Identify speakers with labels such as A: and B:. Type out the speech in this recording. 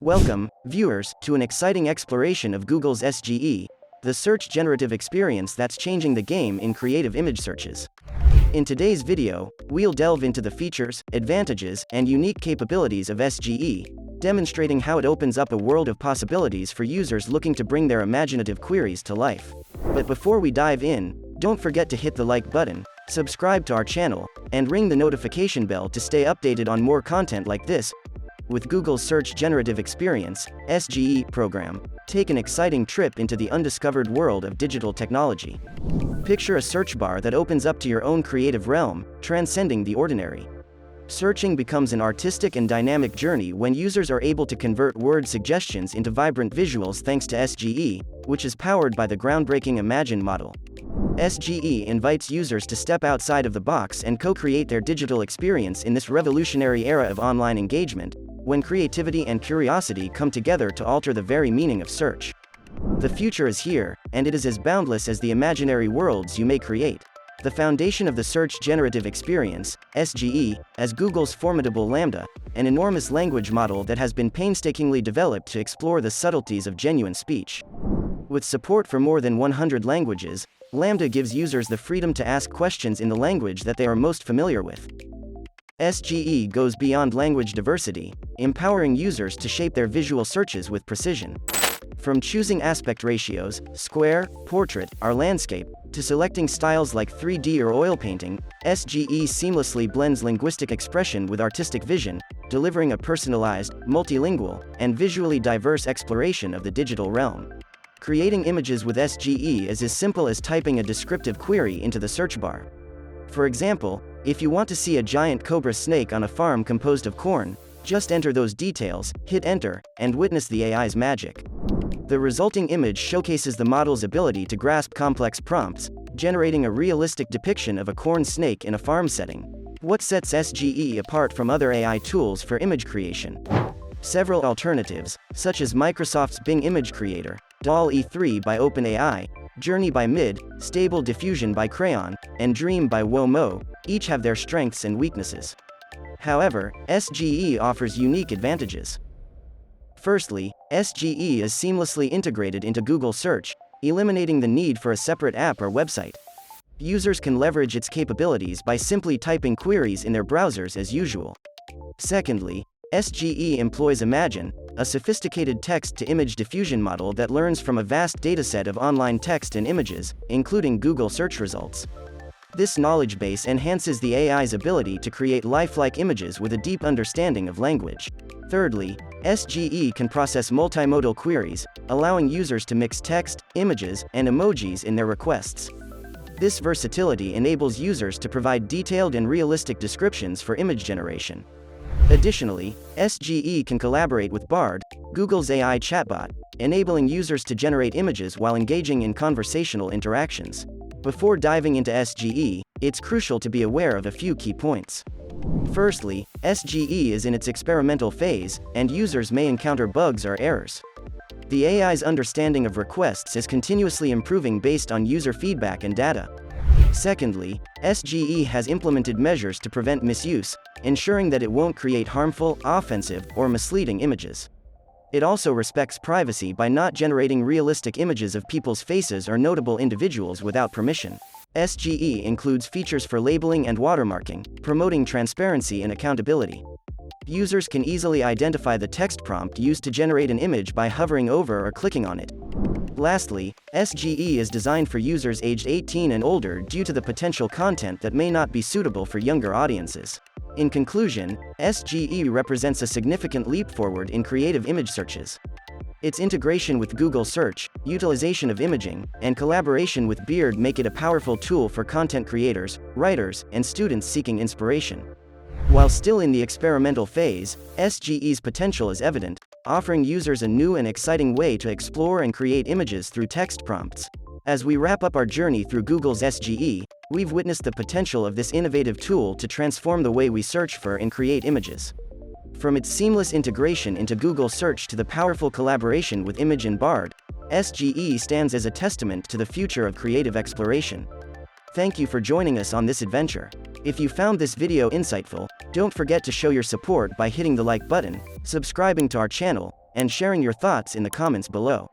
A: Welcome, viewers, to an exciting exploration of Google's SGE, the search generative experience that's changing the game in creative image searches. In today's video, we'll delve into the features, advantages, and unique capabilities of SGE, demonstrating how it opens up a world of possibilities for users looking to bring their imaginative queries to life. But before we dive in, don't forget to hit the like button, subscribe to our channel, and ring the notification bell to stay updated on more content like this. With Google's Search Generative Experience (SGE) program, take an exciting trip into the undiscovered world of digital technology. Picture a search bar that opens up to your own creative realm, transcending the ordinary. Searching becomes an artistic and dynamic journey when users are able to convert word suggestions into vibrant visuals thanks to SGE, which is powered by the groundbreaking Imagine model. SGE invites users to step outside of the box and co-create their digital experience in this revolutionary era of online engagement, when creativity and curiosity come together to alter the very meaning of search. The future is here, and it is as boundless as the imaginary worlds you may create. The foundation of the search generative experience, SGE, as Google's formidable Lambda, an enormous language model that has been painstakingly developed to explore the subtleties of genuine speech. With support for more than 100 languages, Lambda gives users the freedom to ask questions in the language that they are most familiar with. SGE goes beyond language diversity, empowering users to shape their visual searches with precision. From choosing aspect ratios, square, portrait, or landscape, to selecting styles like 3D or oil painting, SGE seamlessly blends linguistic expression with artistic vision, delivering a personalized, multilingual, and visually diverse exploration of the digital realm. Creating images with SGE is as simple as typing a descriptive query into the search bar. For example, if you want to see a giant cobra snake on a farm composed of corn, just enter those details, hit enter, and witness the AI's magic. The resulting image showcases the model's ability to grasp complex prompts, generating a realistic depiction of a corn snake in a farm setting. What sets SGE apart from other AI tools for image creation? Several alternatives, such as Microsoft's Bing Image Creator, DALL-E 3 by OpenAI, Journey by Mid, Stable Diffusion by Crayon, and Dream by Womo, each have their strengths and weaknesses. However, SGE offers unique advantages. Firstly, SGE is seamlessly integrated into Google Search, eliminating the need for a separate app or website. Users can leverage its capabilities by simply typing queries in their browsers as usual. Secondly, SGE employs Imagine, a sophisticated text-to-image diffusion model that learns from a vast dataset of online text and images, including Google search results. This knowledge base enhances the AI's ability to create lifelike images with a deep understanding of language. Thirdly, SGE can process multimodal queries, allowing users to mix text, images, and emojis in their requests. This versatility enables users to provide detailed and realistic descriptions for image generation. Additionally, SGE can collaborate with Bard, Google's AI chatbot, enabling users to generate images while engaging in conversational interactions. Before diving into SGE, it's crucial to be aware of a few key points. Firstly, SGE is in its experimental phase, and users may encounter bugs or errors. The AI's understanding of requests is continuously improving based on user feedback and data. Secondly, SGE has implemented measures to prevent misuse, ensuring that it won't create harmful, offensive, or misleading images. It also respects privacy by not generating realistic images of people's faces or notable individuals without permission. SGE includes features for labeling and watermarking, promoting transparency and accountability. Users can easily identify the text prompt used to generate an image by hovering over or clicking on it. Lastly, SGE is designed for users aged 18 and older due to the potential content that may not be suitable for younger audiences. In conclusion, SGE represents a significant leap forward in creative image searches. Its integration with Google Search, utilization of imaging, and collaboration with Beard make it a powerful tool for content creators, writers, and students seeking inspiration. While still in the experimental phase, SGE's potential is evident, offering users a new and exciting way to explore and create images through text prompts. As we wrap up our journey through Google's SGE, we've witnessed the potential of this innovative tool to transform the way we search for and create images. From its seamless integration into Google Search to the powerful collaboration with Image and Bard, SGE stands as a testament to the future of creative exploration. Thank you for joining us on this adventure. If you found this video insightful, don't forget to show your support by hitting the like button, subscribing to our channel, and sharing your thoughts in the comments below.